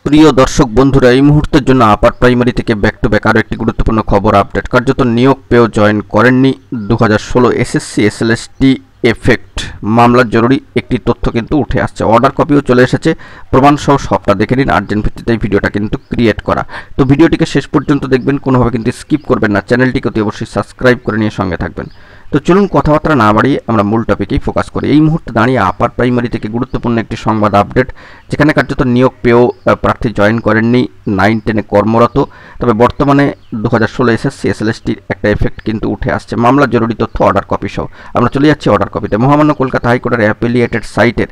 প্রিয় দর্শক বন্ধুরা, এই মুহূর্তের জন্য আপার প্রাইমারি থেকে ব্যাক টু ব্যাক আরও একটি গুরুত্বপূর্ণ খবর আপডেট। কার্যত নিয়োগ পেয়েও জয়েন করেননি 2016 এসএসসি এসএলএসটি এফেক্ট মামলার জরুরি একটি তথ্য কিন্তু উঠে আসছে। অর্ডার কপিও চলে এসেছে, প্রমাণসহ সবটা দেখে নিন। আর্জেন্ট ভিত্তিতে এই ভিডিওটা কিন্তু ক্রিয়েট করা, তো ভিডিওটিকে শেষ পর্যন্ত দেখবেন, কোনোভাবে কিন্তু স্কিপ করবেন না। চ্যানেলটিকে অতি অবশ্যই সাবস্ক্রাইব করে নিয়ে সঙ্গে থাকবেন। তো চলুন কথাবার্তা না বাড়িয়ে আমরা মূল টপিকেই ফোকাস করি। এই মুহূর্তে দাঁড়িয়ে আপার প্রাইমারি থেকে গুরুত্বপূর্ণ একটি সংবাদ আপডেট, যেখানে কার্যত নিয়োগ পেয়েও প্রার্থী জয়েন করেননি 9-10 কর্মরত। তবে বর্তমানে 2016 এসএসসি এসএলএসটির একটা এফেক্ট কিন্তু উঠে আসছে। মামলার জরুরি তথ্য অর্ডার কপি সহ আমরা চলে যাচ্ছি অর্ডার কপিতে। মহামান্য কলকাতা হাইকোর্টের অ্যাপিলিয়েটেড সাইটের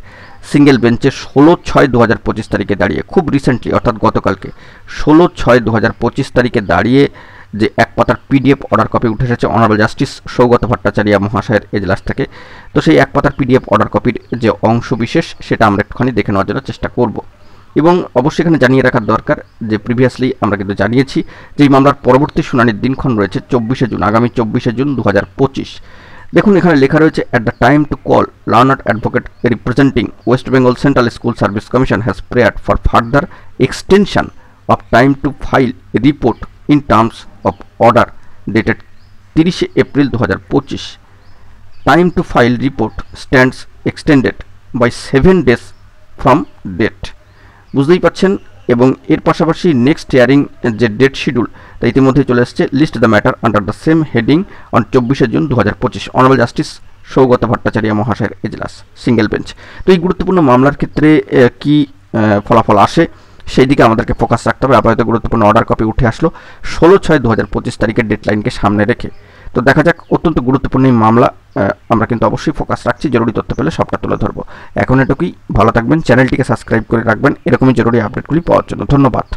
সিঙ্গেল বেঞ্চে 16/6/2025 তারিখে দাঁড়িয়ে, খুব রিসেন্টলি অর্থাৎ গতকালকে 16/6/2025 তারিখে দাঁড়িয়ে যে এক পাতার পিডিএফ অর্ডার কপি উঠে এসেছে অনারেবল জাস্টিস সৌগত ভট্টাচার্য মহাশয়ের এজলাস থেকে। তো সেই এক পাতার পিডিএফ অর্ডার কপির যে অংশ বিশেষ, সেটা আমরা একটুখানি দেখে নেওয়ার জন্য চেষ্টা করব। এবং অবশ্যই এখানে জানিয়ে রাখার দরকার যে প্রিভিয়াসলি আমরা কিন্তু জানিয়েছি যে এই মামলার পরবর্তী শুনানির দিনক্ষণ রয়েছে 24শে জুন, আগামী 24শে জুন 2025। দেখুন এখানে লেখা রয়েছে, at the time to call learned advocate representing West Bengal central school service commission has prayed for further extension of time to file report in terms of order dated 30 April 2025. Time to file report stands extended by 7 days from date. বুঝতেই পাচ্ছেন। এবং এর পাশাপাশি next hearing যে date schedule, তা ইতিমধ্যে চলে এসেছে। List the matter under the same heading on 24শে June 2025, honourable justice Sougata Bhattacharya মহাশয়ের এজলাস সিঙ্গেল বেঞ্চ। তো এই গুরুত্বপূর্ণ মামলার ক্ষেত্রে কি ফলাফল আসে সেই দিকে আমাদেরকে ফোকাস রাখতে হবে। আপাতত গুরুত্বপূর্ণ অর্ডার কপি উঠে আসলো 16/6/2025 তারিখের ডেডলাইনকে সামনে রেখে। তো দেখা যাক, অত্যন্ত গুরুত্বপূর্ণ এই মামলা, আমরা কিন্তু অবশ্যই ফোকাস রাখছি। জরুরি তথ্য পেলে সবটা তুলে ধরবো। এখন এটুকুই, ভালো থাকবেন, চ্যানেলটিকে সাবস্ক্রাইব করে রাখবেন এরকমই জরুরি আপডেটগুলি পাওয়ার জন্য। ধন্যবাদ।